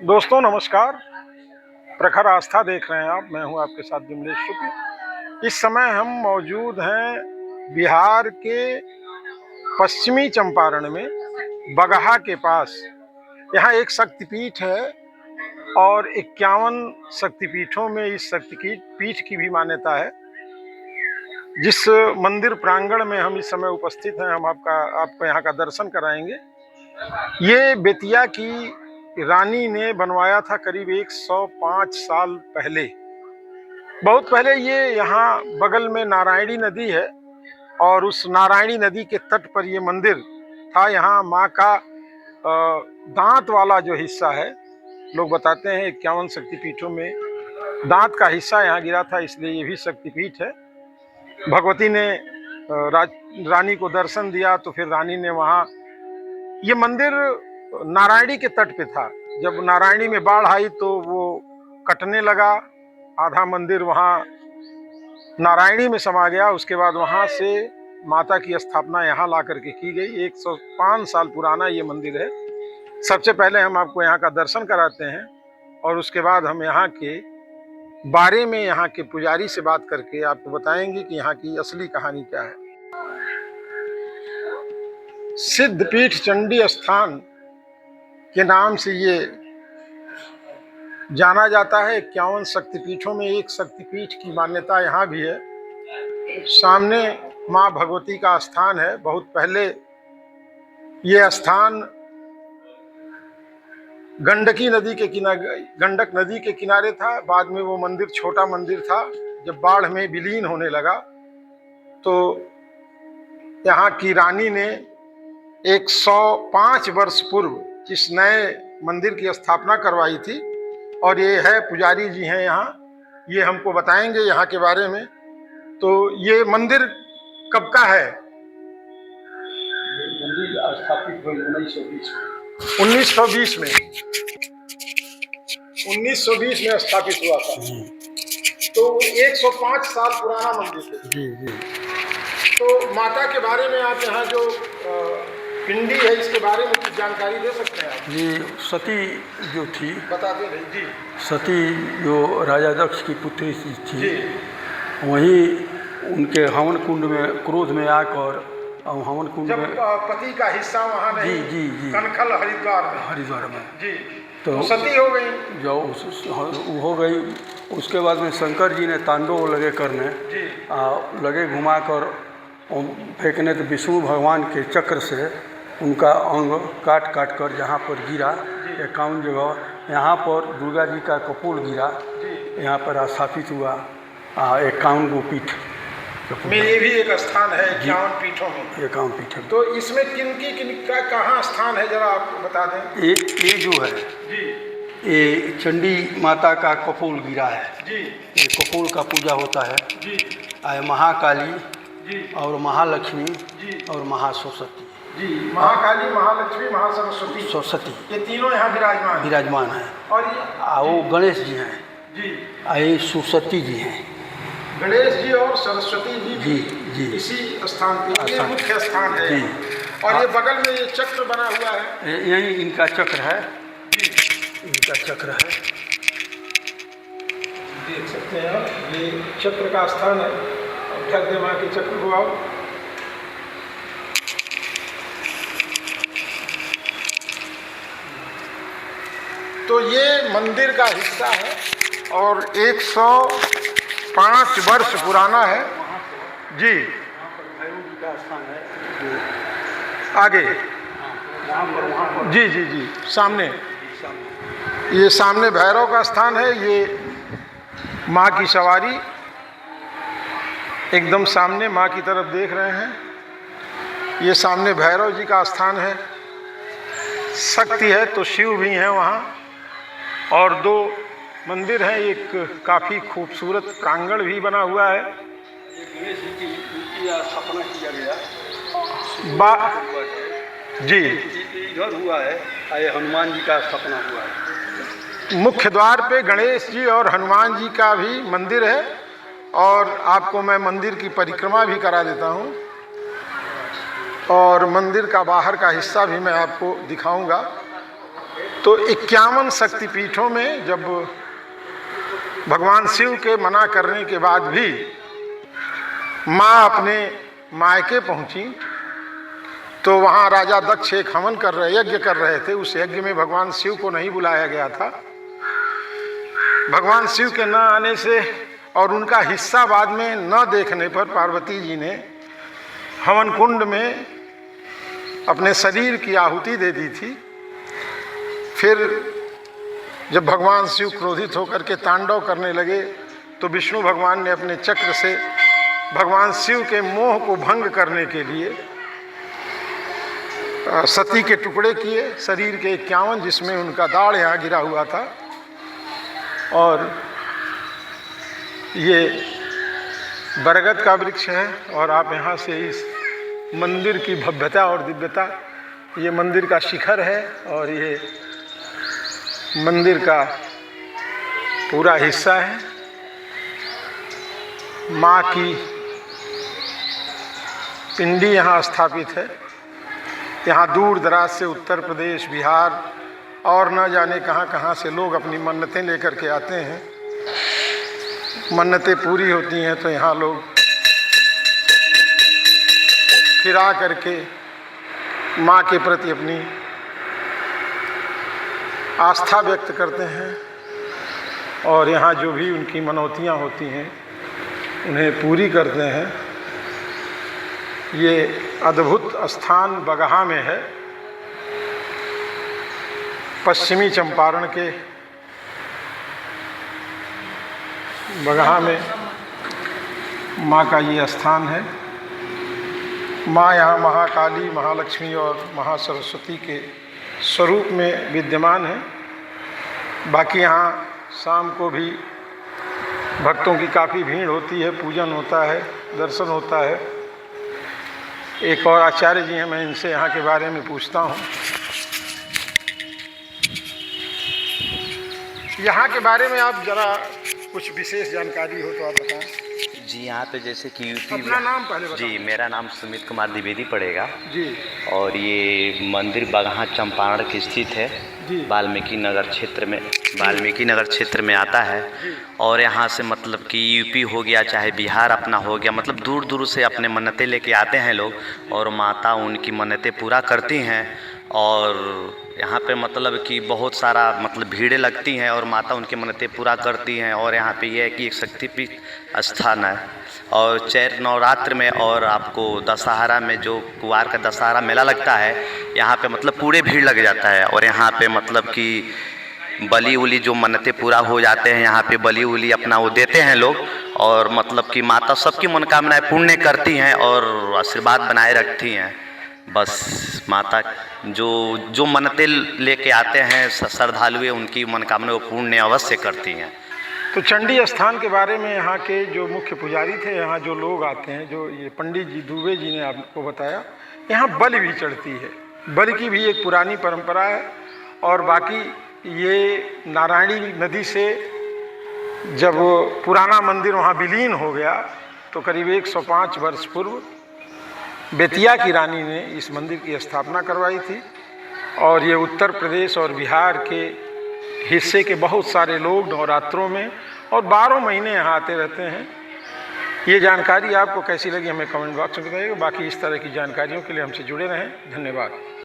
दोस्तों नमस्कार। प्रखर आस्था देख रहे हैं आप। मैं हूं आपके साथ विमलेश शुक्ल। इस समय हम मौजूद हैं बिहार के पश्चिमी चंपारण में बगहा के पास। यहाँ एक शक्तिपीठ है और 51 शक्तिपीठों में इस शक्तिपीठ की भी मान्यता है। जिस मंदिर प्रांगण में हम इस समय उपस्थित हैं, हम आपको यहाँ का दर्शन कराएंगे। ये बेतिया की रानी ने बनवाया था करीब 105 साल पहले। बहुत पहले ये यहाँ बगल में नारायणी नदी है और उस नारायणी नदी के तट पर ये मंदिर था। यहाँ माँ का दांत वाला जो हिस्सा है, लोग बताते हैं 51 शक्तिपीठों में दांत का हिस्सा यहाँ गिरा था, इसलिए ये भी शक्तिपीठ है। भगवती ने रानी को दर्शन दिया तो फिर रानी ने वहाँ, ये मंदिर नारायणी के तट पे था। जब नारायणी में बाढ़ आई तो वो कटने लगा, आधा मंदिर वहाँ नारायणी में समा गया। उसके बाद वहाँ से माता की स्थापना यहाँ ला करके की गई। 105 साल पुराना ये मंदिर है। सबसे पहले हम आपको यहाँ का दर्शन कराते हैं और उसके बाद हम यहाँ के बारे में, यहाँ के पुजारी से बात करके आपको बताएंगे कि यहाँ की असली कहानी क्या है। सिद्धपीठ चंडी स्थान के नाम से ये जाना जाता है। 51 शक्तिपीठों में एक शक्तिपीठ की मान्यता यहाँ भी है। सामने माँ भगवती का स्थान है। बहुत पहले ये स्थान गंडक नदी के किनारे था। बाद में वो मंदिर छोटा मंदिर था। जब बाढ़ में विलीन होने लगा तो यहाँ की रानी ने 105 वर्ष पूर्व इस नए मंदिर की स्थापना करवाई थी। और ये है पुजारी जी हैं यहाँ, ये हमको बताएंगे यहाँ के बारे में। तो ये मंदिर कब का है? मंदिर स्थापित हुआ 1920 में। 1920 में 1920 में स्थापित हुआ था। तो 105 साल पुराना मंदिर है। जी। तो माता के बारे में आप यहाँ जो पिंडी है, इसके बारे में कुछ जानकारी दे सकते हैं आप? जी, सती जो थी, बताते रहिए जी। सती जो राजा दक्ष की पुत्री थी जी। वहीं उनके हवन कुंड में क्रोध में आकर हवन कुंड जब में पति का हिस्सा वहाँ नहीं, जी कनखल हरिद्वार में जी तो सती हो गई। जो हो गई, उसके बाद में शंकर जी ने तांडव लगे करने जी। लगे घुमा कर फेंकने, तो विष्णु भगवान के चक्र से उनका अंग काट कर जहाँ पर गिरा 51 जगह, यहाँ पर दुर्गा जी का कपोल गिरा, यहाँ पर स्थापित हुआ 51 गो पीठ में। ये भी एक स्थान है 51 पीठों में। 51 पीठ। तो इसमें किनका कहाँ स्थान है, जरा आप बता दें। ये जो है जी, ये चंडी माता का कपोल गिरा है जी। ये कपोल का पूजा होता है जी, महाकाली जी, और महालक्ष्मी जी, और महासरस्वती। जी। महाकाली, महालक्ष्मी, महासरस्वती, ये तीनों यहाँ विराजमान है। और वो गणेश जी हैं जी, ये सरस्वती जी हैं। गणेश जी और सरस्वती जी जी। इसी स्थान पे, ये मुख्य स्थान है जी। और ये बगल में ये चक्र बना हुआ है, यही इनका चक्र है। जी। इनका चक्र है, देख सकते हैं आप, ये चक्र का स्थान है। ढक दे माँ के चक्र को आओ। तो ये मंदिर का हिस्सा है और 105 वर्ष पुराना है जी। भैरव जी का स्थान है आगे जी, जी, जी। सामने, ये सामने भैरव का स्थान है। ये माँ की सवारी एकदम सामने माँ की तरफ देख रहे हैं। ये सामने भैरव जी का स्थान है। शक्ति है तो शिव भी हैं वहाँ। और 2 मंदिर हैं। एक काफ़ी खूबसूरत प्रांगण भी बना हुआ है। गणेश जी की स्थापना किया गया जी। इधर हुआ है, ये हनुमान जी का स्थापना हुआ है। मुख्य द्वार पे गणेश जी और हनुमान जी का भी मंदिर है। और आपको मैं मंदिर की परिक्रमा भी करा देता हूँ और मंदिर का बाहर का हिस्सा भी मैं आपको दिखाऊंगा। तो 51 शक्तिपीठों में जब भगवान शिव के मना करने के बाद भी माँ अपने मायके पहुंची, तो वहाँ राजा दक्ष एक हवन कर रहे, यज्ञ कर रहे थे। उस यज्ञ में भगवान शिव को नहीं बुलाया गया था। भगवान शिव के न आने से और उनका हिस्सा बाद में न देखने पर पार्वती जी ने हवन कुंड में अपने शरीर की आहुति दे दी थी। फिर जब भगवान शिव क्रोधित होकर के तांडव करने लगे तो विष्णु भगवान ने अपने चक्र से भगवान शिव के मोह को भंग करने के लिए सती के टुकड़े किए, शरीर के 51, जिसमें उनका दाढ़ यहाँ गिरा हुआ था। और ये बरगद का वृक्ष है और आप यहाँ से इस मंदिर की भव्यता और दिव्यता, ये मंदिर का शिखर है और ये मंदिर का पूरा हिस्सा है। माँ की पिंडी यहाँ स्थापित है। यहाँ दूर दराज से उत्तर प्रदेश, बिहार और न जाने कहाँ कहाँ से लोग अपनी मन्नतें लेकर के आते हैं। मन्नतें पूरी होती हैं तो यहाँ लोग फिर आ करके माँ के प्रति अपनी आस्था व्यक्त करते हैं और यहाँ जो भी उनकी मनौतियाँ होती हैं उन्हें पूरी करते हैं। ये अद्भुत स्थान बगहा में है, पश्चिमी चंपारण के बगहा में माँ का ये स्थान है। माँ यहाँ महाकाली, महालक्ष्मी और महासरस्वती के स्वरूप में विद्यमान है। बाकी यहाँ शाम को भी भक्तों की काफ़ी भीड़ होती है, पूजन होता है, दर्शन होता है। एक और आचार्य जी हैं, मैं इनसे यहाँ के बारे में पूछता हूँ। यहाँ के बारे में आप जरा कुछ विशेष जानकारी हो तो आप बताएं। जी, यहाँ पे जैसे कि यूपी अपना नाम पहले बताएं। जी, मेरा नाम सुमित कुमार द्विवेदी पड़ेगा जी। और ये मंदिर बगहा चंपारण की स्थित है, वाल्मीकि नगर क्षेत्र में आता है। और यहाँ से मतलब कि यूपी हो गया चाहे बिहार अपना हो गया, मतलब दूर दूर से अपने मन्नतें लेके आते हैं लोग और माता उनकी मन्नतें पूरा करती हैं। और यहाँ पे मतलब कि बहुत सारा मतलब भीड़ें लगती हैं और माता उनकी मन्नतें पूरा करती हैं। और यहाँ पे ये है कि एक शक्तिपीठ स्थान है। और चैत्र नवरात्र में और आपको दशहरा में जो कुवार का दशहरा मेला लगता है, यहाँ पे मतलब पूरे भीड़ लग जाता है। और यहाँ पे मतलब कि बलि उली जो मन्नतें पूरा हो जाते हैं, यहाँ पे बलि उली अपना वो देते हैं लोग। और मतलब कि माता सबकी मनोकामनाएं पूर्ण करती हैं और आशीर्वाद बनाए रखती हैं। बस माता जो मन्नतें लेके आते हैं श्रद्धालु, उनकी मनोकामना वो पूर्ण अवश्य करती हैं। तो चंडी स्थान के बारे में यहाँ के जो मुख्य पुजारी थे, यहाँ जो लोग आते हैं, जो ये पंडित जी दुबे जी ने आपको बताया, यहाँ बलि भी चढ़ती है। बलि की भी एक पुरानी परंपरा है। और बाकी ये नारायणी नदी से जब पुराना मंदिर वहाँ विलीन हो गया तो करीब 105 वर्ष पूर्व बेतिया की रानी ने इस मंदिर की स्थापना करवाई थी। और ये उत्तर प्रदेश और बिहार के हिस्से के बहुत सारे लोग नवरात्रों में और 12 महीने यहाँ आते रहते हैं। ये जानकारी आपको कैसी लगी हमें कमेंट बॉक्स में बताइएगा। बाकी इस तरह की जानकारियों के लिए हमसे जुड़े रहें। धन्यवाद।